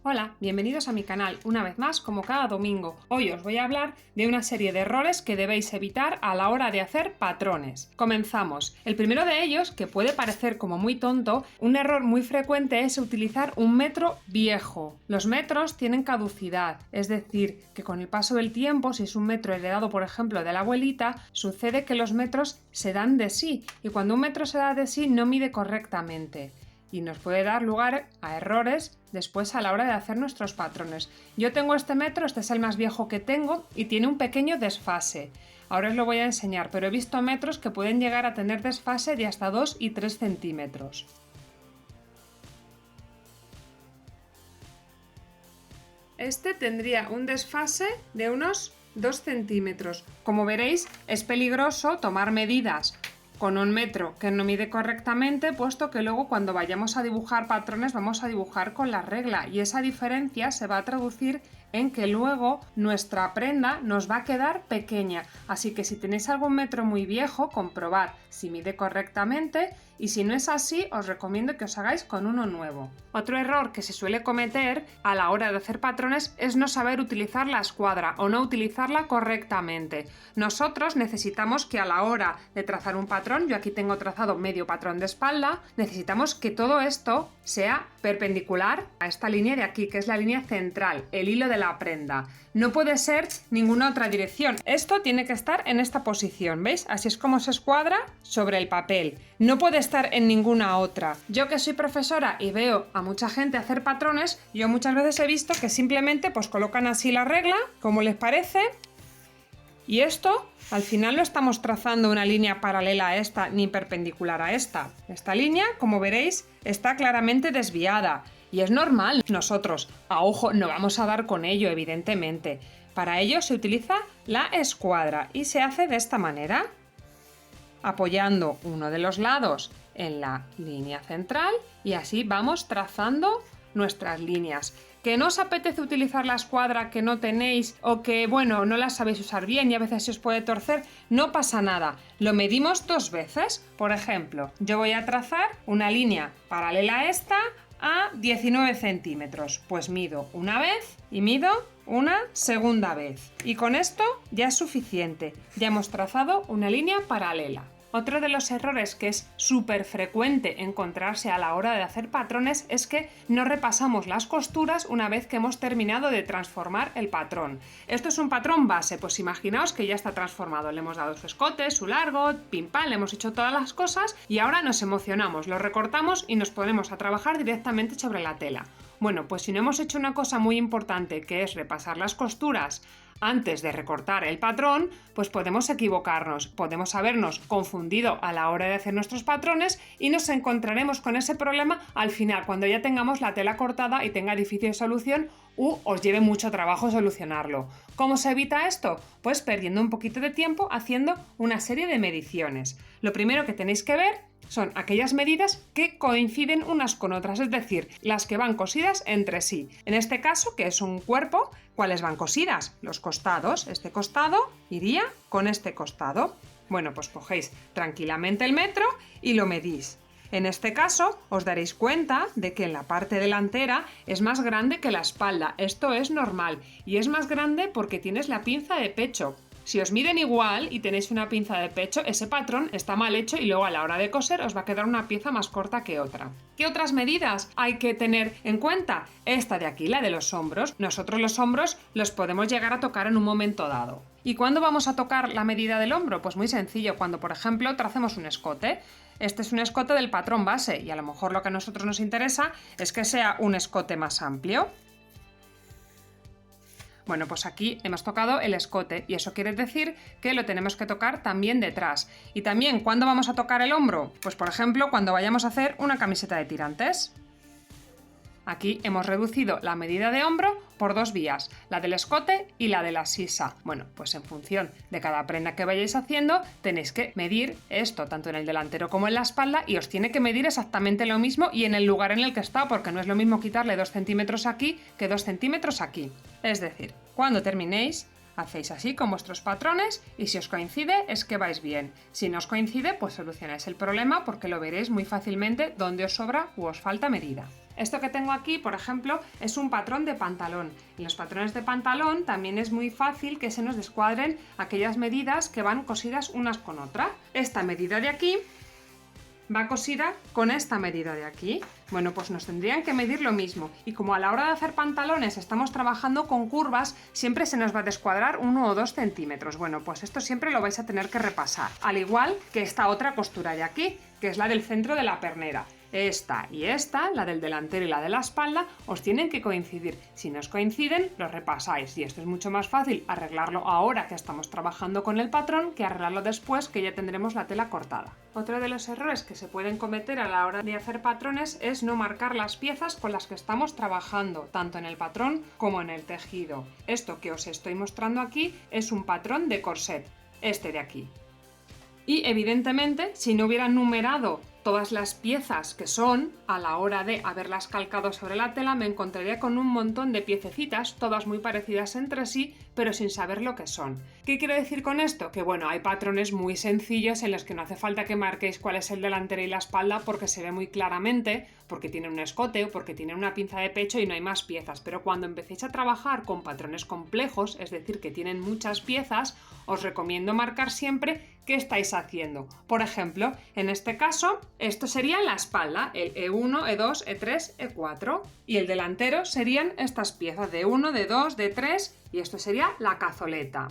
Hola, bienvenidos a mi canal, una vez más como cada domingo. Hoy os voy a hablar de una serie de errores que debéis evitar a la hora de hacer patrones. Comenzamos. El primero de ellos, que puede parecer como muy tonto, un error muy frecuente es utilizar un metro viejo. Los metros tienen caducidad, es decir, que con el paso del tiempo, si es un metro heredado por ejemplo de la abuelita, sucede que los metros se dan de sí, y cuando un metro se da de sí no mide correctamente. Y nos puede dar lugar a errores después a la hora de hacer nuestros patrones. Yo tengo este metro, este es el más viejo que tengo y tiene un pequeño desfase. Ahora os lo voy a enseñar, pero he visto metros que pueden llegar a tener desfase de hasta 2 y 3 centímetros. Este tendría un desfase de unos 2 centímetros. Como veréis, es peligroso tomar medidas con un metro que no mide correctamente, puesto que luego cuando vayamos a dibujar patrones vamos a dibujar con la regla y esa diferencia se va a traducir en que luego nuestra prenda nos va a quedar pequeña. Así que si tenéis algún metro muy viejo, comprobad si mide correctamente y si no es así, os recomiendo que os hagáis con uno nuevo. Otro error que se suele cometer a la hora de hacer patrones es no saber utilizar la escuadra o no utilizarla correctamente. Nosotros necesitamos que a la hora de trazar un patrón, yo aquí tengo trazado medio patrón de espalda, necesitamos que todo esto sea perpendicular a esta línea de aquí, que es la línea central, el hilo de la prenda. No puede ser ninguna otra dirección. Esto tiene que estar en esta posición, ¿veis? Así es como se escuadra sobre el papel. No puede estar en ninguna otra. Yo que soy profesora y veo a mucha gente hacer patrones, yo muchas veces he visto que simplemente pues colocan así la regla, como les parece, y esto al final no estamos trazando una línea paralela a esta ni perpendicular a esta. Esta línea, como veréis, está claramente desviada. Y es normal, nosotros a ojo no vamos a dar con ello, evidentemente. Para ello se utiliza la escuadra y se hace de esta manera, apoyando uno de los lados en la línea central y así vamos trazando nuestras líneas. ¿Que no os apetece utilizar la escuadra, que no tenéis o que, bueno, no la sabéis usar bien y a veces se os puede torcer? No pasa nada, lo medimos 2 veces. Por ejemplo, yo voy a trazar una línea paralela a esta a 19 centímetros. Pues mido una vez y mido una segunda vez. Y con esto ya es suficiente. Ya hemos trazado una línea paralela. Otro de los errores que es súper frecuente encontrarse a la hora de hacer patrones es que no repasamos las costuras una vez que hemos terminado de transformar el patrón. Esto es un patrón base, pues imaginaos que ya está transformado, le hemos dado su escote, su largo, pim pam, le hemos hecho todas las cosas y ahora nos emocionamos, lo recortamos y nos ponemos a trabajar directamente sobre la tela. Bueno, pues si no hemos hecho una cosa muy importante, que es repasar las costuras antes de recortar el patrón, pues podemos equivocarnos, podemos habernos confundido a la hora de hacer nuestros patrones y nos encontraremos con ese problema al final, cuando ya tengamos la tela cortada y tenga difícil solución u os lleve mucho trabajo solucionarlo. ¿Cómo se evita esto? Pues perdiendo un poquito de tiempo haciendo una serie de mediciones. Lo primero que tenéis que ver son aquellas medidas que coinciden unas con otras, es decir, las que van cosidas entre sí. En este caso, que es un cuerpo, ¿cuáles van cosidas? Los costados. Este costado iría con este costado. Bueno, pues cogéis tranquilamente el metro y lo medís. En este caso, os daréis cuenta de que en la parte delantera es más grande que la espalda. Esto es normal y es más grande porque tienes la pinza de pecho. Si os miden igual y tenéis una pinza de pecho, ese patrón está mal hecho y luego a la hora de coser os va a quedar una pieza más corta que otra. ¿Qué otras medidas hay que tener en cuenta? Esta de aquí, la de los hombros. Nosotros los hombros los podemos llegar a tocar en un momento dado. ¿Y cuándo vamos a tocar la medida del hombro? Pues muy sencillo, cuando por ejemplo tracemos un escote. Este es un escote del patrón base y a lo mejor lo que a nosotros nos interesa es que sea un escote más amplio. Bueno, pues aquí hemos tocado el escote y eso quiere decir que lo tenemos que tocar también detrás. Y también, ¿cuándo vamos a tocar el hombro? Pues por ejemplo, cuando vayamos a hacer una camiseta de tirantes. Aquí hemos reducido la medida de hombro por 2 vías, la del escote y la de la sisa. Bueno, pues en función de cada prenda que vayáis haciendo, tenéis que medir esto, tanto en el delantero como en la espalda, y os tiene que medir exactamente lo mismo y en el lugar en el que está, porque no es lo mismo quitarle 2 centímetros aquí que 2 centímetros aquí. Es decir, cuando terminéis, hacéis así con vuestros patrones y si os coincide es que vais bien. Si no os coincide, pues solucionáis el problema porque lo veréis muy fácilmente dónde os sobra u os falta medida. Esto que tengo aquí, por ejemplo, es un patrón de pantalón. En los patrones de pantalón también es muy fácil que se nos descuadren aquellas medidas que van cosidas unas con otras. Esta medida de aquí va cosida con esta medida de aquí. Bueno, pues nos tendrían que medir lo mismo. Y como a la hora de hacer pantalones estamos trabajando con curvas, siempre se nos va a descuadrar 1 o 2 centímetros. Bueno, pues esto siempre lo vais a tener que repasar. Al igual que esta otra costura de aquí, que es la del centro de la pernera. Esta y esta, la del delantero y la de la espalda, os tienen que coincidir. Si no os coinciden, los repasáis. Y esto es mucho más fácil arreglarlo ahora que estamos trabajando con el patrón que arreglarlo después que ya tendremos la tela cortada. Otro de los errores que se pueden cometer a la hora de hacer patrones es no marcar las piezas con las que estamos trabajando, tanto en el patrón como en el tejido. Esto que os estoy mostrando aquí es un patrón de corset, este de aquí. Y evidentemente, si no hubiera numerado todas las piezas que son, a la hora de haberlas calcado sobre la tela, me encontraría con un montón de piececitas, todas muy parecidas entre sí, pero sin saber lo que son. ¿Qué quiero decir con esto? Que bueno, hay patrones muy sencillos en los que no hace falta que marquéis cuál es el delantero y la espalda porque se ve muy claramente, porque tiene un escote o porque tiene una pinza de pecho y no hay más piezas, pero cuando empecéis a trabajar con patrones complejos, es decir, que tienen muchas piezas, os recomiendo marcar siempre qué estáis haciendo. Por ejemplo, en este caso, esto sería la espalda, el E1, E2, E3, E4. Y el delantero serían estas piezas de 1, de 2, de 3 y esto sería la cazoleta.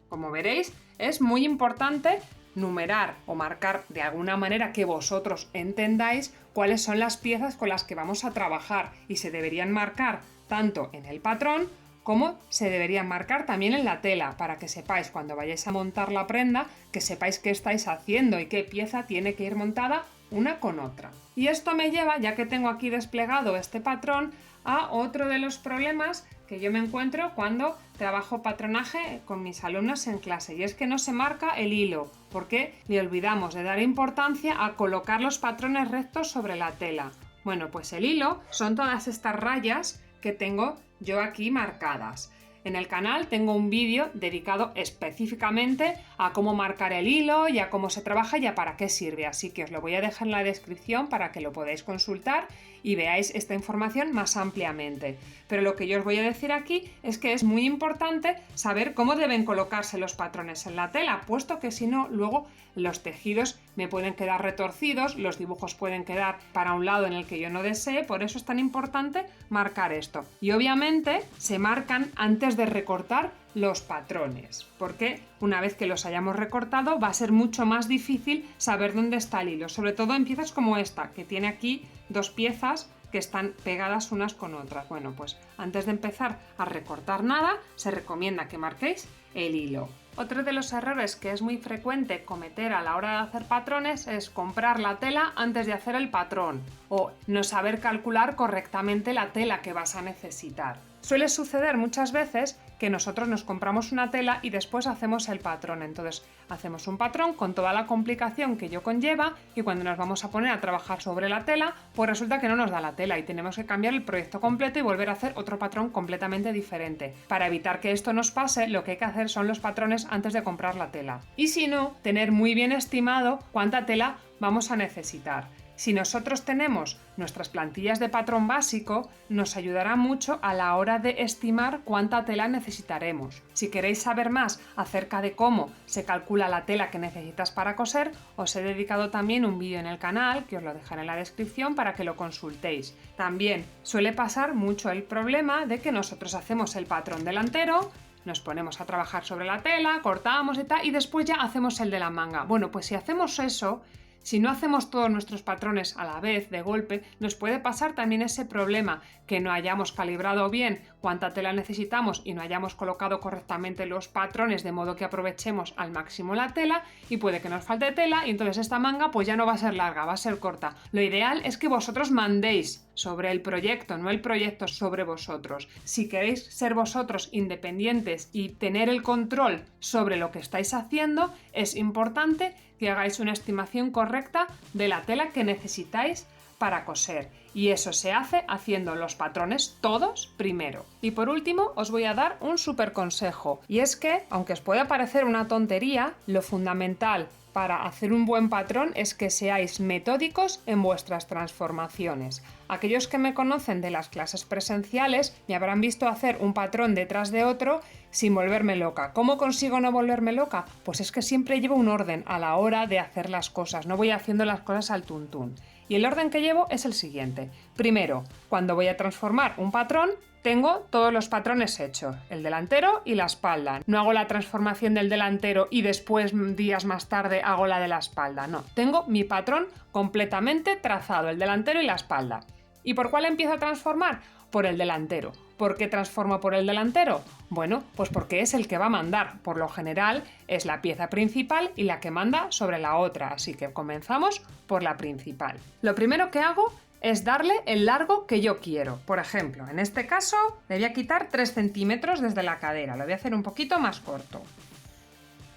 Como veréis, es muy importante numerar o marcar de alguna manera que vosotros entendáis cuáles son las piezas con las que vamos a trabajar y se deberían marcar tanto en el patrón como se deberían marcar también en la tela, para que sepáis cuando vayáis a montar la prenda, que sepáis qué estáis haciendo y qué pieza tiene que ir montada una con otra. Y esto me lleva, ya que tengo aquí desplegado este patrón, a otro de los problemas que yo me encuentro cuando trabajo patronaje con mis alumnos en clase, y es que no se marca el hilo, porque le olvidamos de dar importancia a colocar los patrones rectos sobre la tela. Bueno, pues el hilo son todas estas rayas que tengo yo aquí marcadas. En el canal tengo un vídeo dedicado específicamente a cómo marcar el hilo y a cómo se trabaja y a para qué sirve, así que os lo voy a dejar en la descripción para que lo podáis consultar y veáis esta información más ampliamente. Pero lo que yo os voy a decir aquí es que es muy importante saber cómo deben colocarse los patrones en la tela, puesto que si no, luego los tejidos me pueden quedar retorcidos, los dibujos pueden quedar para un lado en el que yo no desee, por eso es tan importante marcar esto. Y obviamente se marcan antes de recortar los patrones, porque una vez que los hayamos recortado va a ser mucho más difícil saber dónde está el hilo, sobre todo en piezas como esta, que tiene aquí dos piezas que están pegadas unas con otras. Bueno, pues antes de empezar a recortar nada, se recomienda que marquéis el hilo. Otro de los errores que es muy frecuente cometer a la hora de hacer patrones es comprar la tela antes de hacer el patrón o no saber calcular correctamente la tela que vas a necesitar. Suele suceder muchas veces que nosotros nos compramos una tela y después hacemos el patrón. Entonces hacemos un patrón con toda la complicación que ello conlleva y cuando nos vamos a poner a trabajar sobre la tela, pues resulta que no nos da la tela y tenemos que cambiar el proyecto completo y volver a hacer otro patrón completamente diferente. Para evitar que esto nos pase, lo que hay que hacer son los patrones antes de comprar la tela. Y si no, tener muy bien estimado cuánta tela vamos a necesitar. Si nosotros tenemos nuestras plantillas de patrón básico, nos ayudará mucho a la hora de estimar cuánta tela necesitaremos. Si queréis saber más acerca de cómo se calcula la tela que necesitas para coser, os he dedicado también un vídeo en el canal, que os lo dejaré en la descripción para que lo consultéis. También suele pasar mucho el problema de que nosotros hacemos el patrón delantero, nos ponemos a trabajar sobre la tela, cortamos y tal, y después ya hacemos el de la manga. Bueno, pues si hacemos eso, si no hacemos todos nuestros patrones a la vez, de golpe, nos puede pasar también ese problema, que no hayamos calibrado bien cuánta tela necesitamos y no hayamos colocado correctamente los patrones de modo que aprovechemos al máximo la tela y puede que nos falte tela y entonces esta manga pues ya no va a ser larga, va a ser corta. Lo ideal es que vosotros mandéis sobre el proyecto, no el proyecto sobre vosotros. Si queréis ser vosotros independientes y tener el control sobre lo que estáis haciendo, es importante que hagáis una estimación correcta de la tela que necesitáis para coser. Y eso se hace haciendo los patrones todos primero. Y por último, os voy a dar un súper consejo. Y es que, aunque os pueda parecer una tontería, lo fundamental para hacer un buen patrón es que seáis metódicos en vuestras transformaciones. Aquellos que me conocen de las clases presenciales me habrán visto hacer un patrón detrás de otro sin volverme loca. ¿Cómo consigo no volverme loca? Pues es que siempre llevo un orden a la hora de hacer las cosas, no voy haciendo las cosas al tuntún. Y el orden que llevo es el siguiente. Primero, cuando voy a transformar un patrón, tengo todos los patrones hechos, el delantero y la espalda. No hago la transformación del delantero y después, días más tarde, hago la de la espalda. No, tengo mi patrón completamente trazado, el delantero y la espalda. ¿Y por cuál empiezo a transformar? Por el delantero. ¿Por qué transformo por el delantero? Bueno, pues porque es el que va a mandar. Por lo general es la pieza principal y la que manda sobre la otra, así que comenzamos por la principal. Lo primero que hago es darle el largo que yo quiero. Por ejemplo, en este caso le voy a quitar 3 centímetros desde la cadera, lo voy a hacer un poquito más corto.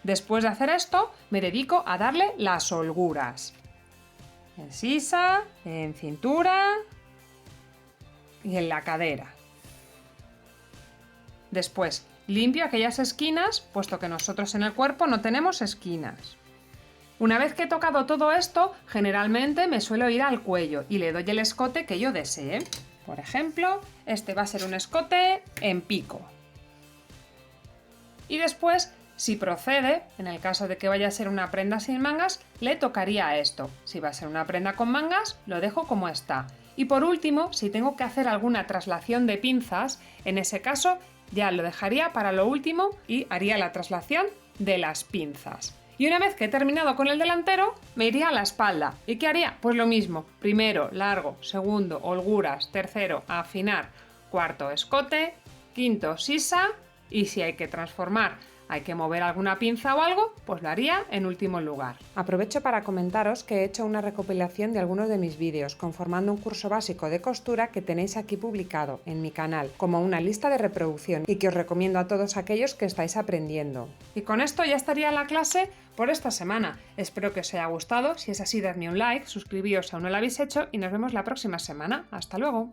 Después de hacer esto, me dedico a darle las holguras. En sisa, en cintura y en la cadera. Después, limpio aquellas esquinas, puesto que nosotros en el cuerpo no tenemos esquinas. Una vez que he tocado todo esto, generalmente me suelo ir al cuello y le doy el escote que yo desee. Por ejemplo, este va a ser un escote en pico. Y después, si procede, en el caso de que vaya a ser una prenda sin mangas, le tocaría esto. Si va a ser una prenda con mangas, lo dejo como está. Y por último, si tengo que hacer alguna traslación de pinzas, en ese caso ya lo dejaría para lo último y haría la traslación de las pinzas. Y una vez que he terminado con el delantero, me iría a la espalda. ¿Y qué haría? Pues lo mismo. Primero, largo. Segundo, holguras. Tercero, afinar. Cuarto, escote. Quinto, sisa. Y si hay que transformar, hay que mover alguna pinza o algo, pues lo haría en último lugar. Aprovecho para comentaros que he hecho una recopilación de algunos de mis vídeos, conformando un curso básico de costura que tenéis aquí publicado en mi canal, como una lista de reproducción y que os recomiendo a todos aquellos que estáis aprendiendo. Y con esto ya estaría la clase por esta semana. Espero que os haya gustado. Si es así, dadme un like, suscribíos si aún no lo habéis hecho y nos vemos la próxima semana. ¡Hasta luego!